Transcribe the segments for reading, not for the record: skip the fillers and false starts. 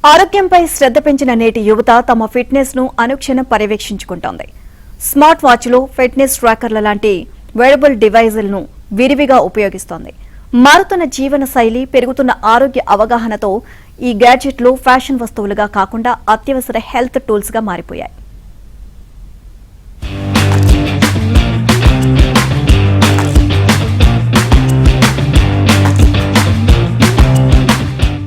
ఆరోగ్యంపై శ్రద్ధ పెంచిన నేటి యువత తమ ఫిట్నెస్ ను అనుక్షణం పర్యవేక్షించుకుంటోంది. స్మార్ట్ వాచ్లు, ఫిట్నెస్ ట్రాకర్ల లాంటి వేరబుల్ డివైజులను విరివిగా ఉపయోగిస్తోంది. మారుతున్న జీవన శైలి, పెరుగుతున్న ఆరోగ్య అవగాహనతో ఈ గ్యాడ్జెట్లు ఫ్యాషన్ వస్తువులుగా కాకుండా అత్యవసర హెల్త్ టూల్స్ గా మారిపోయాయి.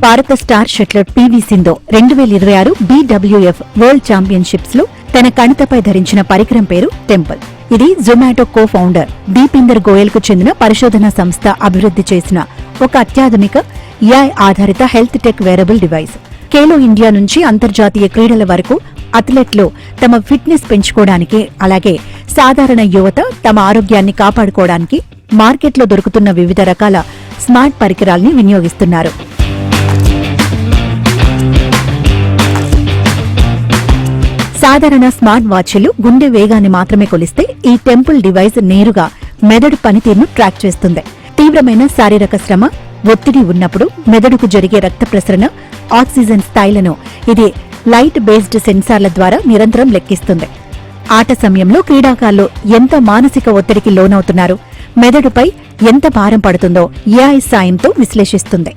భారత star shuttler PV Sindhu 2026 BWF world championships లో తన కణితపై ధరించిన పరికరం పేరు టెంపుల్. ఇది జొమాటో కో ఫౌండర్ దీపిందర్ గోయల్ కు చెందిన పరిశోధనా సంస్థ అభివృద్ధి చేసిన ఒక అత్యాధునిక AI ఆధారిత health tech wearable device. Khelo India నుంచి అంతర్జాతీయ క్రీడల వరకు అథ్లెట్లు తమ ఫిట్నెస్ పెంచుకోవడానికి, అలాగే సాధారణ యువత తమ ఆరోగ్యాన్ని కాపాడుకోవడానికి మార్కెట్లో దొరుకుతున్న వివిధ రకాల స్మార్ట్ పరికరాల్ని వినియోగిస్తున్నారు. సాధారణ స్మార్ట్ వాచ్లు గుండె వేగాన్ని మాత్రమే కొలిస్తే, ఈ టెంపుల్ డివైస్ నేరుగా మెదడు పనితీరును ట్రాక్ చేస్తుంది. తీవ్రమైన శారీరక శ్రమ, ఒత్తిడి ఉన్నప్పుడు మెదడుకు జరిగే రక్త ప్రసరణ, ఆక్సిజన్ స్థాయిలను ఇది లైట్ బేస్డ్ సెన్సార్ల ద్వారా నిరంతరం లెక్కిస్తుంది. ఆట సమయంలో క్రీడాకారులు ఎంత మానసిక ఒత్తిడికి లోనవుతున్నారు, మెదడుపై ఎంత భారం పడుతుందో AI సాయంతో విశ్లేషిస్తుంది.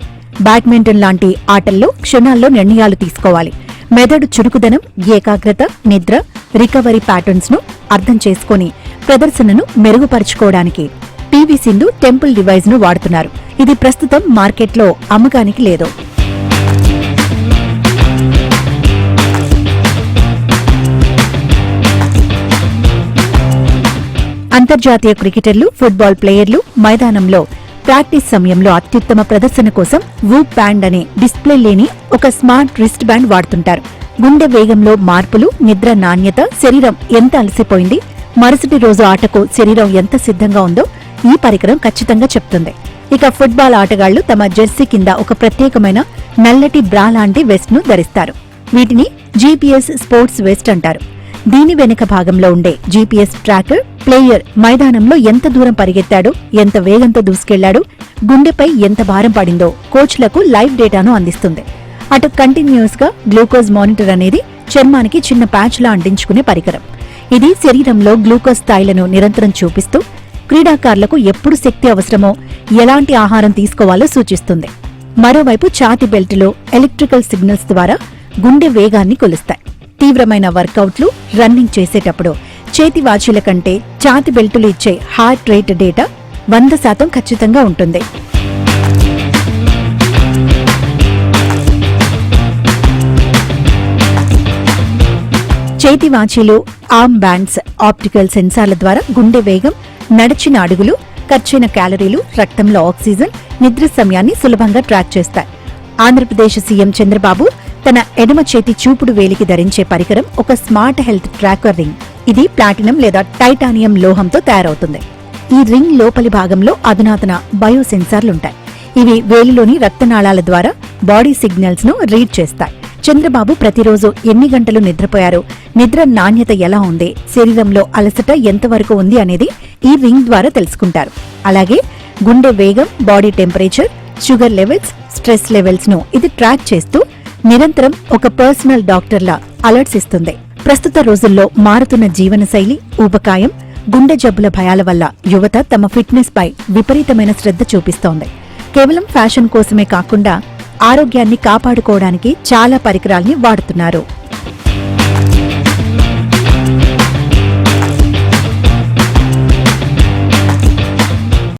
బ్యాడ్మింటన్ లాంటి ఆటల్లో క్షణాల్లో నిర్ణయాలు తీసుకోవాలి. మెదడు చురుకుదనం, ఏకాగ్రత, నిద్ర, రికవరీ ప్యాటర్న్స్ ను అర్థం చేసుకుని ప్రదర్శనను మెరుగుపరుచుకోవడానికి పీవీ సింధు టెంపుల్ డివైస్ ను వాడుతున్నారు. ఇది ప్రస్తుతం మార్కెట్లో అమ్మకానికి లేదు. అంతర్జాతీయ క్రికెటర్లు, ఫుట్బాల్ ప్లేయర్లు మైదానంలో ప్రాక్టీస్ సమయంలో అత్యుత్తమ ప్రదర్శన కోసం వూప్ బ్యాండ్ అనే డిస్ప్లే లేని ఒక స్మార్ట్ రిస్ట్ బ్యాండ్ వాడుతుంటారు. గుండె వేగంలో మార్పులు, నిద్ర నాణ్యత, శరీరం ఎంత అలసిపోయింది, మరుసటి రోజు ఆటకు శరీరం ఎంత సిద్ధంగా ఉందో ఈ పరికరం ఖచ్చితంగా చెప్తుంది. ఇక ఫుట్బాల్ ఆటగాళ్లు తమ జెర్సీ కింద ఒక ప్రత్యేకమైన నల్లటి బ్రా లాంటి వెస్ట్ ను ధరిస్తారు. వీటిని GPS స్పోర్ట్స్ వెస్ట్ అంటారు. దీని వెనుక భాగంలో ఉండే GPS ట్రాకర్ ప్లేయర్ మైదానంలో ఎంత దూరం పరిగెత్తాడో, ఎంత వేగంతో దూసుకెళ్లాడో, గుండెపై ఎంత భారం పడిందో కోచ్లకు లైవ్ డేటాను అందిస్తుంది. అటు కంటిన్యూస్ గా గ్లూకోజ్ మానిటర్ అనేది చర్మానికి చిన్న ప్యాచ్ లా అంటించుకునే పరికరం. ఇది శరీరంలో గ్లూకోజ్ స్థాయిలను నిరంతరం చూపిస్తూ క్రీడాకారులకు ఎప్పుడు శక్తి అవసరమో, ఎలాంటి ఆహారం తీసుకోవాలో సూచిస్తుంది. మరోవైపు ఛాతీ బెల్టులో ఎలక్ట్రికల్ సిగ్నల్స్ ద్వారా గుండె వేగాన్ని కొలుస్తాయి. తీవ్రమైన వర్కౌట్లు, రన్నింగ్ చేసేటప్పుడు చేతి వాచీల కంటే ఛాతీ బెల్టులు ఇచ్చే హార్ట్ రేట్ డేటా 100% ఖచ్చితంగా ఉంటుంది. చేతి వాచీలు, ఆర్మ్ బ్యాండ్స్, ఆప్టికల్ సెన్సార్ల ద్వారా గుండె వేగం, నడిచిన అడుగులు, ఖర్చైన క్యాలరీలు, రక్తంలో ఆక్సిజన్, నిద్ర సమయాన్ని సులభంగా ట్రాక్ చేస్తాయి. ఆంధ్రప్రదేశ్ సీఎం చంద్రబాబు తన ఎడమ చేతి చూపుడు వేలికి ధరించే పరికరం ఒక స్మార్ట్ హెల్త్ ట్రాకర్ రింగ్. ఇది ప్లాటినం లేదా టైటానియం లోహంతో తయారవుతుంది. ఈ రింగ్ లోపలి భాగంలో అధునాతన బయో సెన్సార్లుంటాయి. ఇవి వేలిలోని రక్తనాళాల ద్వారా బాడీ సిగ్నల్స్ ను రీడ్ చేస్తాయి. చంద్రబాబు ప్రతిరోజు ఎన్ని గంటలు నిద్రపోయారు, నిద్ర నాణ్యత ఎలా ఉంది, శరీరంలో అలసట ఎంతవరకు ఉంది అనేది ఈ రింగ్ ద్వారా తెలుసుకుంటారు. అలాగే గుండె వేగం, body temperature, sugar levels, stress levels ను ఇది ట్రాక్ చేస్తూ నిరంతరం ఒక పర్సనల్ డాక్టర్లా అలర్ట్స్ ఇస్తుంది. ప్రస్తుత రోజుల్లో మారుతున్న జీవనశైలి, ఊబకాయం, గుండె జబ్బుల భయాల వల్ల యువత తమ ఫిట్నెస్ పై విపరీతమైన శ్రద్ధ చూపిస్తోంది. కేవలం ఫ్యాషన్ కోసమే కాకుండా ఆరోగ్యాన్ని కాపాడుకోవడానికి చాలా పరికరాల్ని వాడుతున్నారు.